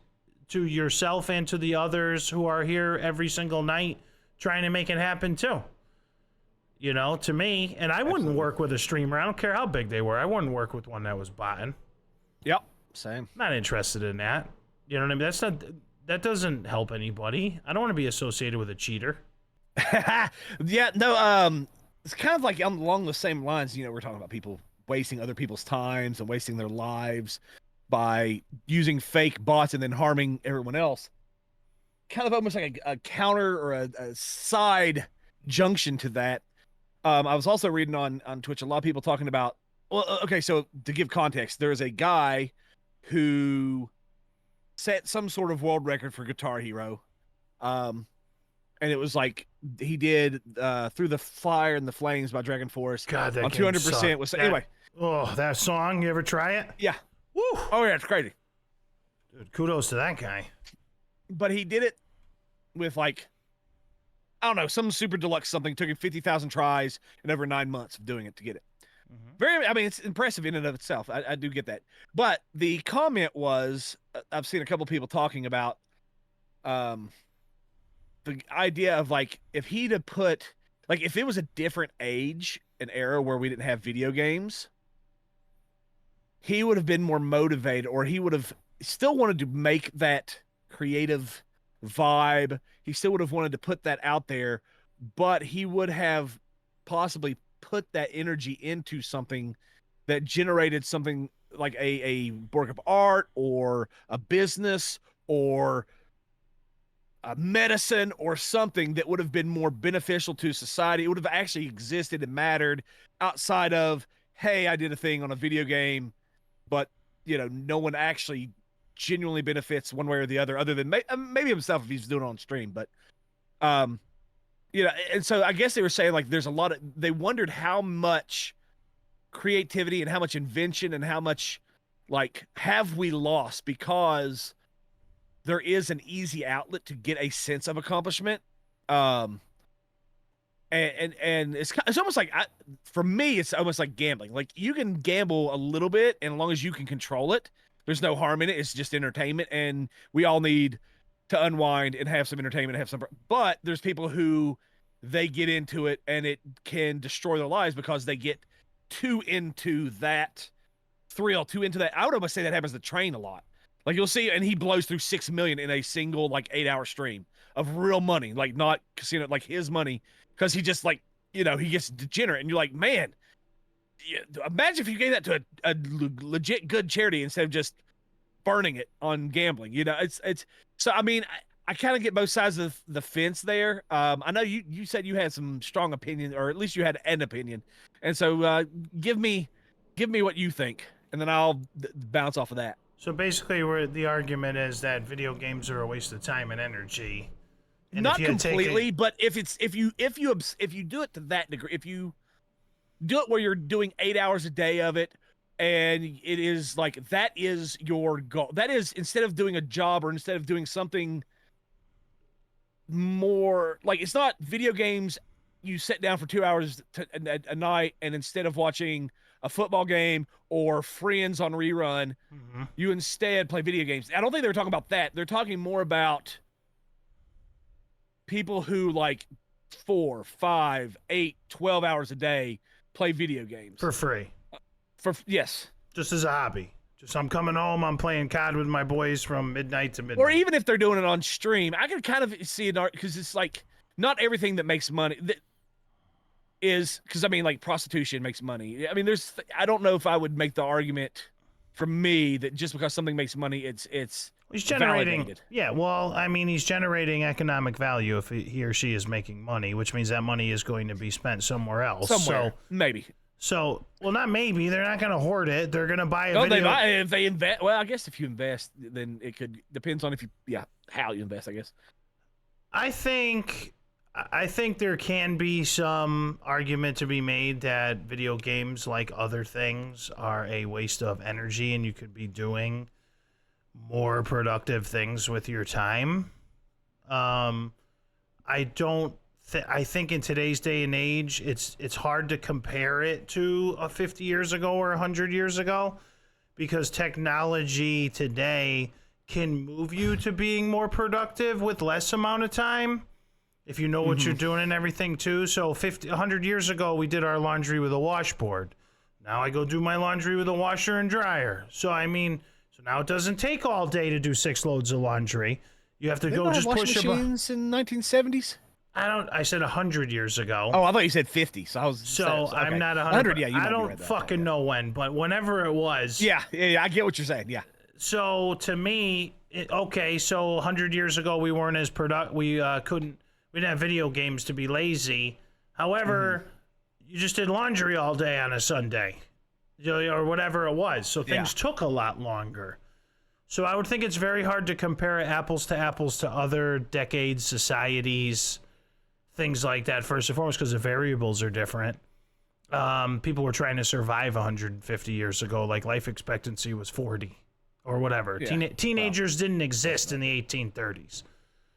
to yourself and to the others who are here every single night trying to make it happen too. You know, to me, and I wouldn't work with a streamer. I don't care how big they were. I wouldn't work with one that was botting. Yep, same. Not interested in that. You know what I mean? That doesn't help anybody. I don't want to be associated with a cheater. Yeah, no, it's kind of like along the same lines, you know, we're talking about people wasting other people's times and wasting their lives by using fake bots and then harming everyone else. Kind of almost like a counter or a side junction to that. I was also reading on Twitch a lot of people talking about, well, okay, so to give context, there's a guy who set some sort of world record for Guitar Hero. And it was like he did Through the Fire and the Flames by Dragon Force. God, that on 200% was anyway. Oh, that song, you ever try it? Yeah. Woo. Oh yeah, it's crazy. Dude, kudos to that guy. But he did it with like, I don't know, some super deluxe something. Took him 50,000 tries and over 9 months of doing it to get it. Mm-hmm. I mean, it's impressive in and of itself. I do get that. But the comment was, I've seen a couple people talking about the idea of like, if he'd have put, like, if it was a different age, an era where we didn't have video games, he would have been more motivated, or he would have still wanted to make that creative vibe. He still would have wanted to put that out there, but he would have possibly put that energy into something that generated something like a work of art or a business or a medicine or something that would have been more beneficial to society. It would have actually existed and mattered outside of, hey, I did a thing on a video game, but, you know, no one actually genuinely benefits one way or the other than maybe himself if he's doing it on stream. But, you know, and so I guess they were saying, like, there's a lot of, they wondered how much creativity and how much invention and how much, like, have we lost because there is an easy outlet to get a sense of accomplishment. And it's almost like, for me, it's almost like gambling. Like, you can gamble a little bit, and as long as you can control it, there's no harm in it. It's just entertainment, and we all need to unwind and have some entertainment, and have some. But there's people who they get into it, and it can destroy their lives because they get too into that thrill, too into that. I would almost say that happens to Train a lot. Like, you'll see, and he blows through 6 million in a single, like, 8-hour stream of real money, like, not casino, like his money, because he just, like, you know, he gets degenerate, and you're like, man, imagine if you gave that to a legit good charity instead of just burning it on gambling. You know, it's so, I mean, I kind of get both sides of the fence there. I know you said you had some strong opinion, or at least you had an opinion, and so give me what you think, and then I'll bounce off of that. So basically, the argument is that video games are a waste of time and energy, And not if you completely, but if you do it to that degree, if you do it where you're doing 8 hours a day of it, and it is like that is your goal. That is, instead of doing a job or instead of doing something more like, it's not video games. You sit down for 2 hours a night, and instead of watching a football game or Friends on rerun, you instead play video games. I don't think they were talking about that. They're talking more about people who like 4, 5, 8, 12 hours a day play video games for free. Yes. Just as a hobby. Just I'm coming home, I'm playing COD with my boys from midnight to midnight. Or even if they're doing it on stream, I can kind of see it, because it's like not everything that makes money that is, because I mean, like prostitution makes money. I mean, I don't know if I would make the argument for me that just because something makes money, it's he's generating validated. Yeah, well, I mean, he's generating economic value if he or she is making money, which means that money is going to be spent somewhere else. Maybe. So, well, not maybe. They're not going to hoard it. They're going to buy a video. if they invest. Well, I guess if you invest, then it could depends on how you invest, I guess. I think there can be some argument to be made that video games, like other things, are a waste of energy, and you could be doing more productive things with your time. I think in today's day and age, it's hard to compare it to 50 years ago or 100 years ago, because technology today can move you to being more productive with less amount of time if you know what you're doing and everything too. So 100 years ago, we did our laundry with a washboard. Now I go do my laundry with a washer and dryer. So I mean, now it doesn't take all day to do 6 loads of laundry. You have to go just push a button. Machines in 1970s. I said 100 years ago. Oh, I thought you said 50. So I was. So okay. I'm not 100. Yeah, you I don't fucking know when, but whenever it was. Yeah, I get what you're saying. Yeah. So to me, so 100 years ago we weren't as we didn't have video games to be lazy. However, you just did laundry all day on a Sunday, or whatever it was. So things took a lot longer. So I would think it's very hard to compare apples to other decades, societies, things like that, first and foremost, because the variables are different. People were trying to survive 150 years ago, like life expectancy was 40 or whatever. Yeah. Teenagers didn't exist in the 1830s.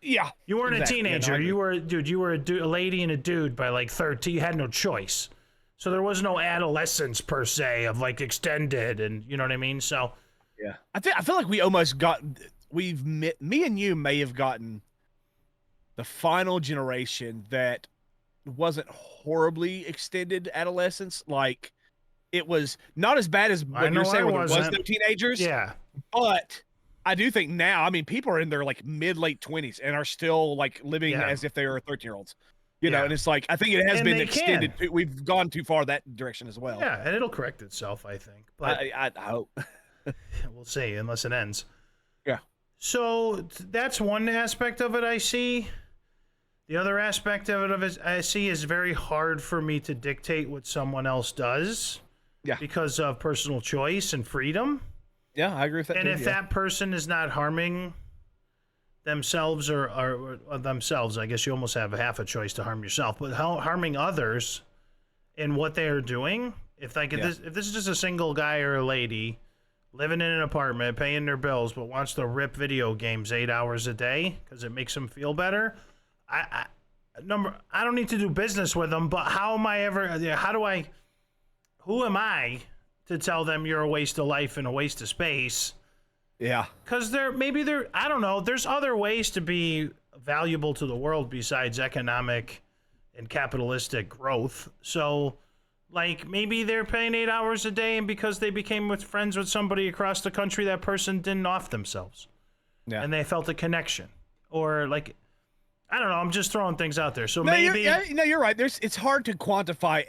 Yeah. You weren't a teenager. Yeah, no, you were a lady and a dude by like 13. You had no choice. So there was no adolescence per se of like extended, and you know what I mean? So yeah. I feel like we almost got me and you may have gotten the final generation that wasn't horribly extended adolescence. Like, it was not as bad as what you're saying, where there was no teenagers. Yeah. But I do think now, I mean, people are in their like mid-late 20s and are still like living as if they were 13-year-olds. You know, and it's like, I think it has been extended. We've gone too far that direction as well. Yeah, and it'll correct itself, I think. But I hope. We'll see, unless it ends. Yeah. So that's one aspect of it I see. The other aspect of it I see is very hard for me to dictate what someone else does. Yeah. Because of personal choice and freedom. Yeah, I agree with that. And if that person is not harming themselves or themselves, I guess you almost have half a choice to harm yourself, but harming others in what they are doing. If this is just a single guy or a lady living in an apartment, paying their bills, but wants to rip video games 8 hours a day because it makes them feel better, I don't need to do business with them, but who am I to tell them you're a waste of life and a waste of space? Yeah. Because I don't know, there's other ways to be valuable to the world besides economic and capitalistic growth. So, like, maybe they're paying 8 hours a day, and because they became friends with somebody across the country, that person didn't off themselves. Yeah. And they felt a connection. Or, like, I don't know, I'm just throwing things out there. So maybe... You're right. It's hard to quantify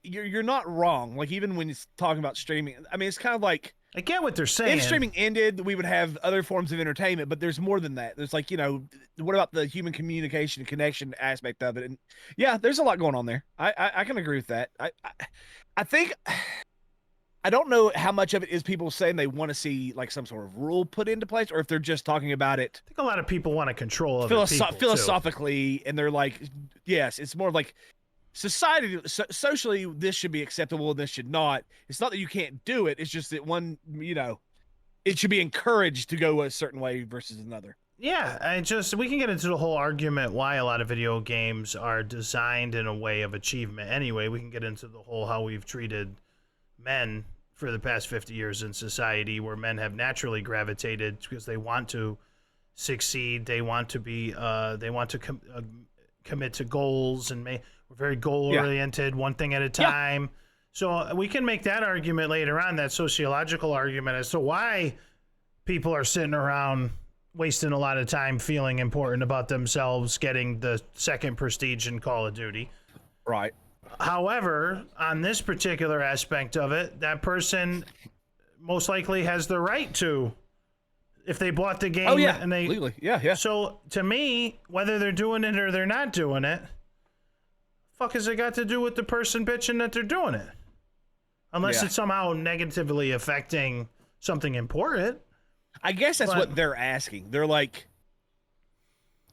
you're not wrong. Like, even when it's talking about streaming, I mean, it's kind of like... I get what they're saying. If streaming ended, we would have other forms of entertainment, but there's more than that. There's like, what about the human communication and connection aspect of it? And yeah, there's a lot going on there. I can agree with that. I think I don't know how much of it is people saying they want to see like some sort of rule put into place, or if they're just talking about it. I think a lot of people want to control other people philosophically, and they're like, yes, it's more of like society, socially, this should be acceptable and this should not. It's not that you can't do it. It's just that one, it should be encouraged to go a certain way versus another. Yeah, we can get into the whole argument why a lot of video games are designed in a way of achievement. Anyway, we can get into the whole how we've treated men for the past 50 years in society, where men have naturally gravitated because they want to succeed, they want to be, commit to goals, and we're very goal oriented, one thing at a time. Yeah. So we can make that argument later on, that sociological argument as to why people are sitting around wasting a lot of time feeling important about themselves, getting the second prestige in Call of Duty. Right. However, on this particular aspect of it, that person most likely has the right to, if they bought the game and they legally. Yeah. So to me, whether they're doing it or they're not doing it, fuck has it got to do with the person bitching that they're doing it? Unless it's somehow negatively affecting something important. I guess that's what they're asking. They're like,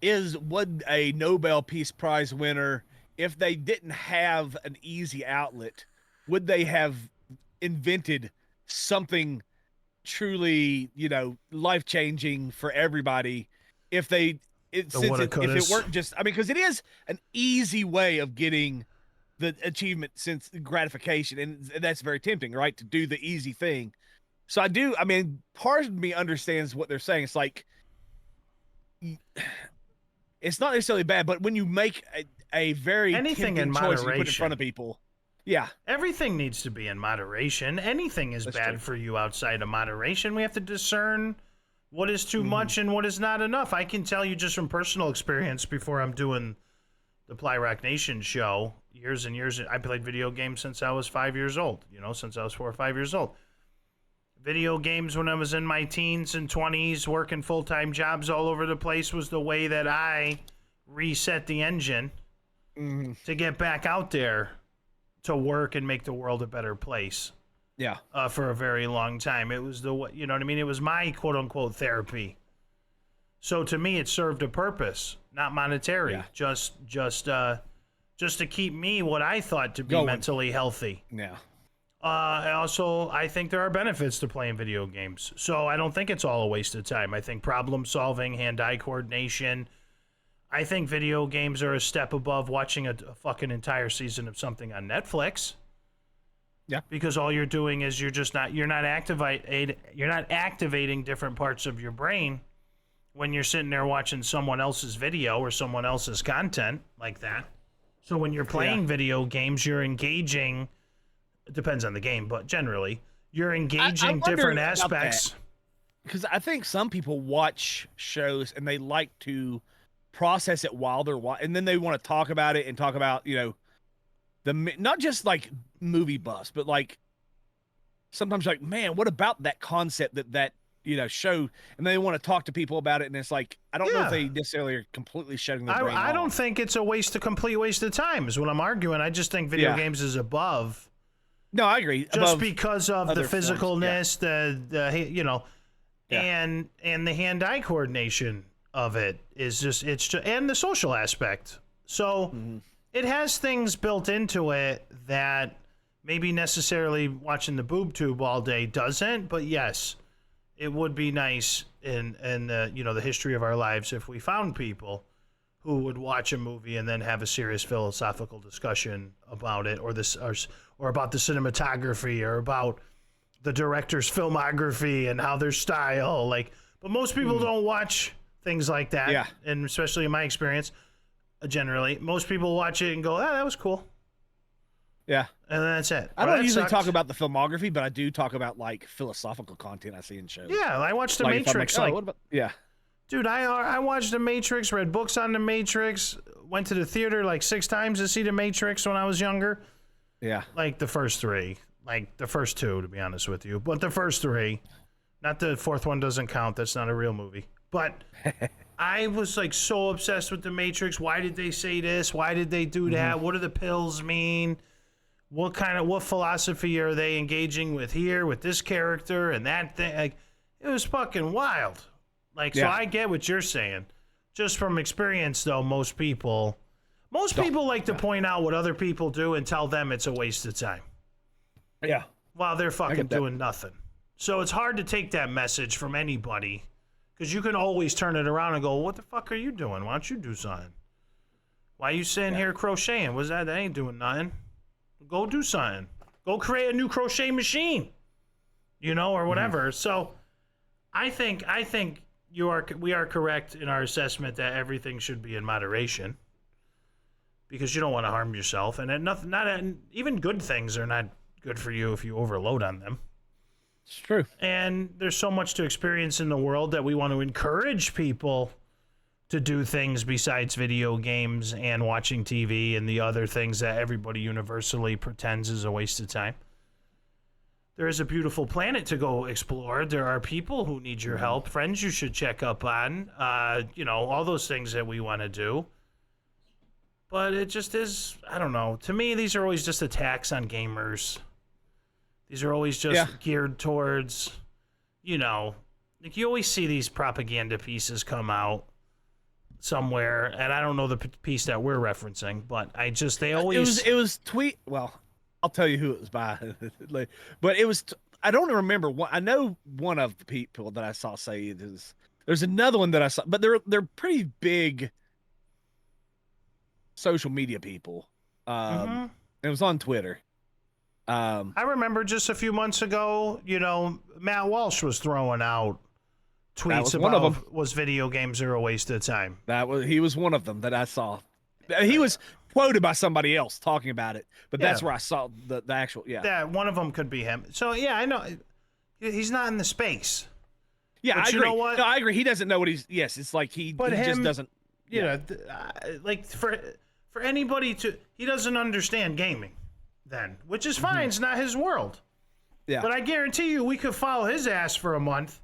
would a Nobel Peace Prize winner, if they didn't have an easy outlet, would they have invented something truly, life-changing for everybody if it weren't just, because it is an easy way of getting the achievement since gratification, and that's very tempting, right? To do the easy thing. So part of me understands what they're saying. It's like, it's not necessarily bad, but when you make a very anything in moderation, you put in front of people, everything needs to be in moderation. Anything is bad for you outside of moderation. We have to discern what is too much and what is not enough. I can tell you just from personal experience, before I'm doing the Ply Rock Nation show, years and years, I played video games since I was 5 years old, since I was 4 or 5 years old. Video games when I was in my teens and 20s, working full-time jobs all over the place, was the way that I reset the engine to get back out there to work and make the world a better place. Yeah. For a very long time. It was it was my quote-unquote therapy. So to me, it served a purpose, not monetary, just to keep me what I thought to be mentally healthy. Yeah. I think there are benefits to playing video games. So I don't think it's all a waste of time. I think problem solving, hand-eye coordination. I think video games are a step above watching a fucking entire season of something on Netflix. Yeah. Because all you're doing is you're not activating different parts of your brain when you're sitting there watching someone else's video or someone else's content like that. So when you're playing video games, you're engaging. It depends on the game, but generally, you're engaging different aspects. Because I think some people watch shows and they like to process it while they're watching, and then they want to talk about it and talk about, not just like movie buffs, but like sometimes like, man, what about that concept that show? And they want to talk to people about it, and it's like, I don't know if they necessarily are completely shutting their brain off. I don't think it's a complete waste of time is what I'm arguing. I just think video games is above. No, I agree. Just because of the physicalness, and the hand-eye coordination of it is just and the social aspect. So it has things built into it that maybe necessarily watching the boob tube all day doesn't. But yes, it would be nice in the history of our lives if we found people who would watch a movie and then have a serious philosophical discussion about it, or about the cinematography, or about the director's filmography and how their style. But most people don't watch things like that. Yeah. And especially in my experience, generally, most people watch it and go, "Oh, that was cool." Yeah. And that's it. I don't usually talk about the filmography, but I do talk about like philosophical content I see in shows. Yeah, I watched The Matrix. What about? Yeah. Dude, I watched The Matrix, read books on The Matrix, went to the theater like 6 times to see The Matrix when I was younger. Yeah. Like the first 3. Like the first 2, to be honest with you. But the first 3. Not the 4th one doesn't count. That's not a real movie. But I was like so obsessed with The Matrix. Why did they say this? Why did they do that? What do the pills mean? what philosophy are they engaging with here with this character and that thing? Like, it was fucking wild. Like, so I get what you're saying. Just from experience, though, most people like to point out what other people do and tell them it's a waste of time. Yeah. While they're fucking doing nothing. So it's hard to take that message from anybody because you can always turn it around and go, what the fuck are you doing? Why don't you do something? Why are you sitting here crocheting? What's that? That ain't doing nothing. Go do something. Go create a new crochet machine. You know, or whatever. So I think we are correct in our assessment that everything should be in moderation because you don't want to harm yourself, and even good things are not good for you if you overload on them. It's true. And there's so much to experience in the world that we want to encourage people to do things besides video games and watching TV and the other things that everybody universally pretends is a waste of time. There is a beautiful planet to go explore. There are people who need your help, friends you should check up on, all those things that we want to do. But it just is, I don't know. To me, these are always just attacks on gamers. These are always just geared towards, like you always see these propaganda pieces come out somewhere, and I don't know the piece that we're referencing, but they always... It was tweet... Well, I'll tell you who it was by. But it was... I don't remember. I know one of the people that I saw say this. There's another one that I saw, but they're pretty big social media people. It was on Twitter. I remember just a few months ago, Matt Walsh was throwing out tweets about was video games are a waste of time. He was one of them that I saw. He was quoted by somebody else talking about it, but that's where I saw the actual Yeah, one of them could be him. So I know he's not in the space. Yeah, but I agree. You know what? No, I agree. He doesn't know what he's. Yes, it's like he just doesn't. Like for anybody he doesn't understand gaming, then, which is fine. It's not his world. Yeah. But I guarantee you, we could follow his ass for a month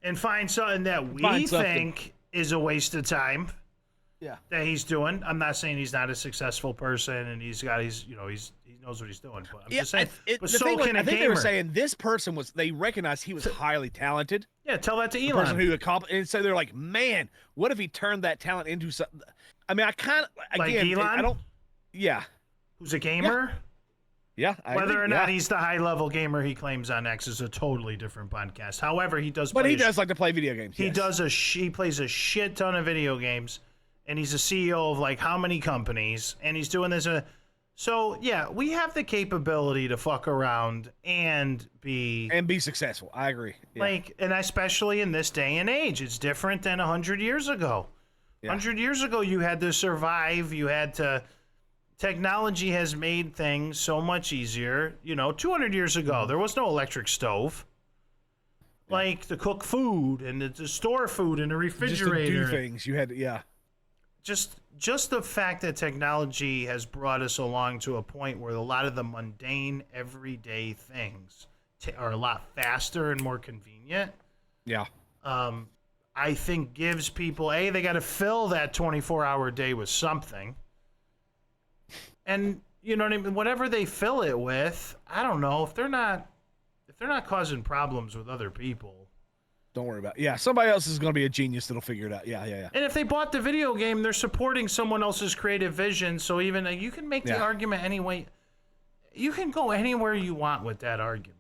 and find something that we think is a waste of time. Yeah. That he's doing. I'm not saying he's not a successful person and he knows what he's doing. But I'm just saying. But so can a gamer. I think they were saying this person they recognized he was highly talented. Yeah, tell that to Elon. The person who accomplished, and so they're like, man, what if he turned that talent into something? I mean, I kind of again, like Elon? I don't. Yeah. Who's a gamer? Yeah. Whether or not he's the high-level gamer he claims on X is a totally different podcast. However, he does. But he does like to play video games. He does he plays a shit ton of video games, and he's a CEO of like how many companies, and he's doing this. So yeah, we have the capability to fuck around and be successful. I agree. Yeah. And especially in this day and age, it's different than 100 years ago. 100 years ago, you had to survive. You had to. Technology has made things so much easier. 200 years ago, there was no electric stove. Like to cook food and to store food in a refrigerator. Just to do things. You had to, Just the fact that technology has brought us along to a point where a lot of the mundane, everyday things are a lot faster and more convenient. Yeah. I think gives people, they got to fill that 24-hour day with something. And you know what I mean? Whatever they fill it with, I don't know, if they're not causing problems with other people. Don't worry about it. Yeah, somebody else is going to be a genius that'll figure it out. Yeah. And if they bought the video game, they're supporting someone else's creative vision. So even you can make the argument anyway. You can go anywhere you want with that argument.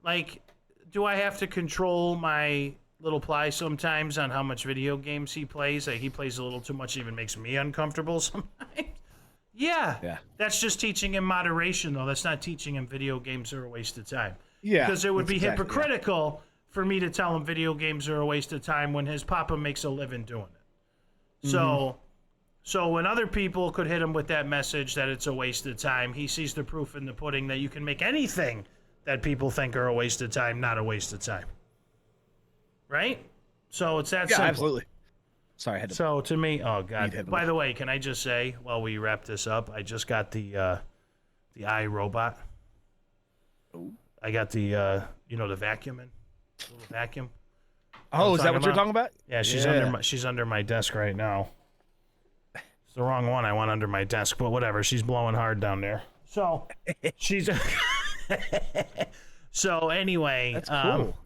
Like, do I have to control my little Ply sometimes on how much video games he plays? Like, he plays a little too much, even makes me uncomfortable sometimes. Yeah. That's just teaching him moderation, though. That's not teaching him video games are a waste of time. Yeah. Because it would be hypocritical for me to tell him video games are a waste of time when his papa makes a living doing it. So when other people could hit him with that message that it's a waste of time, he sees the proof in the pudding that you can make anything that people think are a waste of time not a waste of time. Right? So it's that simple. Yeah, absolutely. Sorry, I had to. So to me, oh God. By the way, can I just say while we wrap this up, I just got the iRobot. Oh. I got the the vacuuming, little vacuum. Oh, is that what you're talking about? Yeah, she's under my desk right now. It's the wrong one I want under my desk, but whatever. She's blowing hard down there. So she's so anyway, That's cool.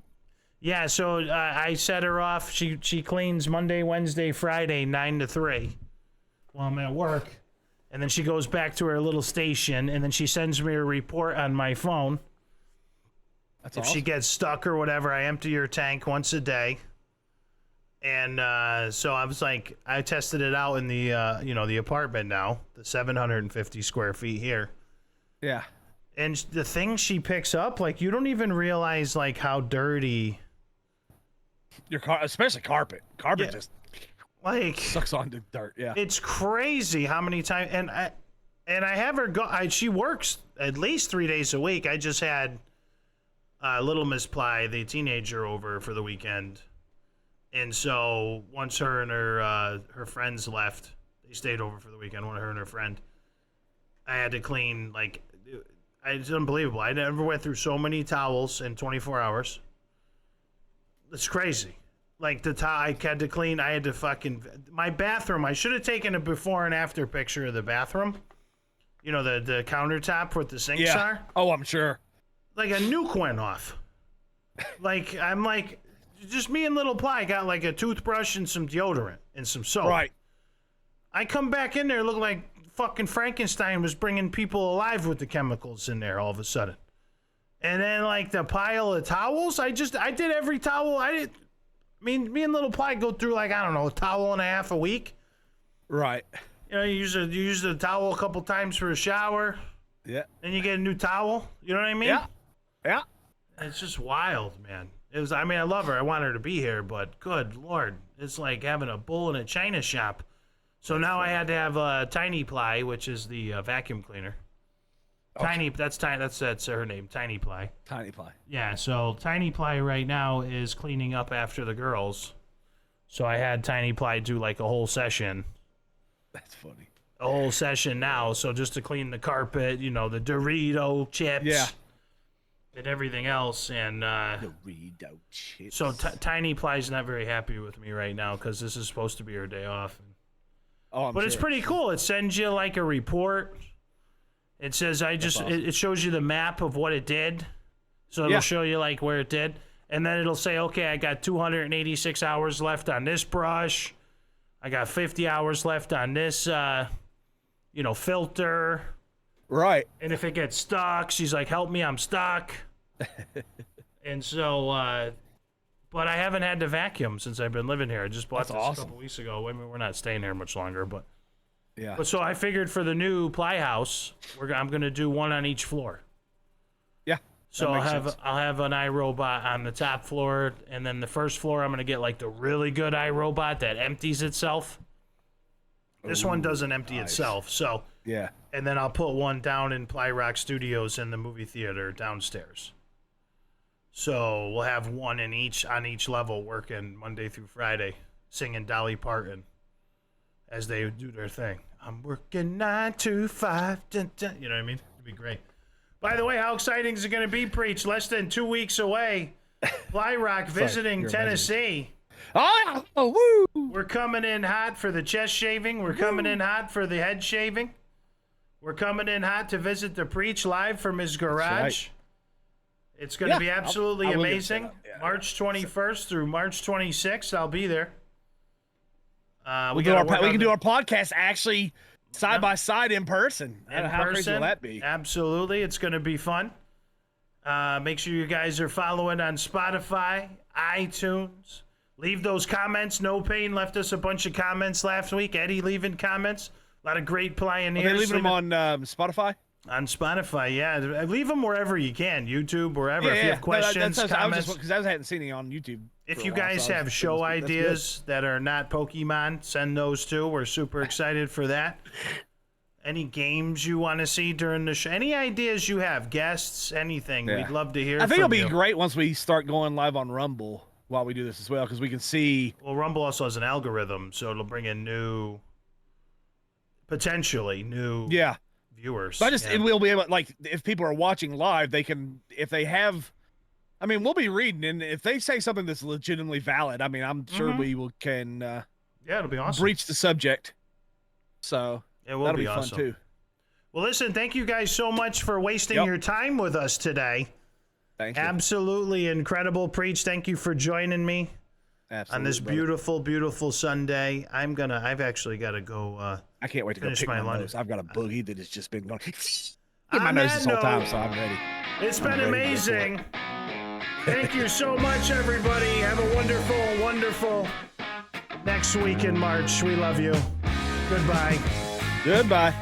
yeah, so I set her off. She cleans Monday, Wednesday, Friday, 9 to 3 while I'm at work. And then she goes back to her little station, and then she sends me a report on my phone. That's if awesome. she gets stuck or whatever, I empty her tank once a day. And so I was like, I tested it out in the the apartment now, the 750 square feet here. Yeah. And the thing she picks up, like, you don't even realize like how dirty Your car, especially carpet. Carpet just like sucks onto dirt. Yeah. it's crazy how many times. And I have her go. She works at least 3 days a week. I just had little Miss Ply, the teenager, over for the weekend. And so once her and her friends left, they stayed over for the weekend. Her and her friend, I had to clean, like, it's unbelievable. I never went through so many towels in 24 hours. It's crazy. Like, I had to clean. I had to my bathroom. I should have taken a before and after picture of the bathroom. You know, the countertop where the sinks are. Oh, I'm sure. Like a nuke went off. Like, I'm like, just me and Little Ply got like a toothbrush and some deodorant and some soap. Right. I come back in there, look like fucking Frankenstein was bringing people alive with the chemicals in there all of a sudden. And then like the pile of towels, I did every towel. Me and Little Ply go through like, I don't know, a towel and a half a week. Right. You know, you use the towel a couple times for a shower. Yeah. Then you get a new towel. You know what I mean? Yeah. Yeah. It's just wild, man. I love her. I want her to be here, but good Lord. It's like having a bull in a china shop. So now I had to have Tiny Ply, which is the vacuum cleaner. Okay. That's her name, Tiny Ply. Tiny Ply. Yeah, so Tiny Ply right now is cleaning up after the girls. So I had Tiny Ply do like a whole session. That's funny. A whole session now, so just to clean the carpet, the Dorito chips. Yeah. And everything else, and Dorito chips. so Tiny Ply's not very happy with me right now because this is supposed to be her day off. But it's pretty cool. It sends you like a report. It says awesome. It shows you the map of what it did, so it'll show you like where it did, and then it'll say, okay, I got 286 hours left on this brush. I got 50 hours left on this, filter. Right. And if it gets stuck, she's like, help me, I'm stuck. And so, but I haven't had to vacuum since I've been living here. I just bought this a couple weeks ago. I mean, we're not staying here much longer, but. Yeah. But so I figured for the new Ply house, I'm going to do one on each floor. Yeah. So I'll have an iRobot on the top floor, and then the first floor I'm going to get like the really good iRobot that empties itself. This one doesn't empty itself, so. Yeah. And then I'll put one down in Ply Rock Studios in the movie theater downstairs. So we'll have one on each level working Monday through Friday, singing Dolly Parton as they do their thing. I'm working 9 to 5. Dun, dun. You know what I mean? It'd be great. By the way, how exciting is it going to be, Preach? Less than 2 weeks away. Ply Rock visiting Tennessee. Oh, woo! We're coming in hot for the chest shaving. We're coming in hot for the head shaving. We're coming in hot to visit the Preach live from his garage. Right. It's going to be absolutely I'll amazing. Yeah. March 21st through March 26th, I'll be there. We can do our podcast actually side by side in person. How crazy will that be? Absolutely. It's going to be fun. Make sure you guys are following on Spotify, iTunes. Leave those comments. No Pain left us a bunch of comments last week. Eddie leaving comments. A lot of great pioneers. Are they leaving them on Spotify? On Spotify, yeah. Leave them wherever you can. YouTube, wherever. If you have questions, comments. Because I hadn't seen any on YouTube. If you guys have show ideas that are not Pokemon, send those too. We're super excited for that. Any games you want to see during the show? Any ideas you have? Guests? Anything? Yeah. We'd love to hear. I think it'll be great once we start going live on Rumble while we do this as well, because we can see. Well, Rumble also has an algorithm, so it'll bring in potentially new. Yeah. Viewers. But it will be able, like, if people are watching live, they can, if they have, I mean, we'll be reading, and if they say something that's legitimately valid, I mean, I'm sure we can. Yeah, it'll be awesome. Breach the subject. So it will be fun awesome too. Well, listen, thank you guys so much for wasting your time with us today. Thank you. Absolutely incredible. Preach, thank you for joining me. Absolutely, on this beautiful, beautiful Sunday. I've actually got to go. I can't wait to go pick my nose. I've got a boogie that has just been going in my nose this whole time, so I'm ready. It's been amazing. Thank you so much, everybody. Have a wonderful, wonderful next week in March. We love you. Goodbye. Goodbye.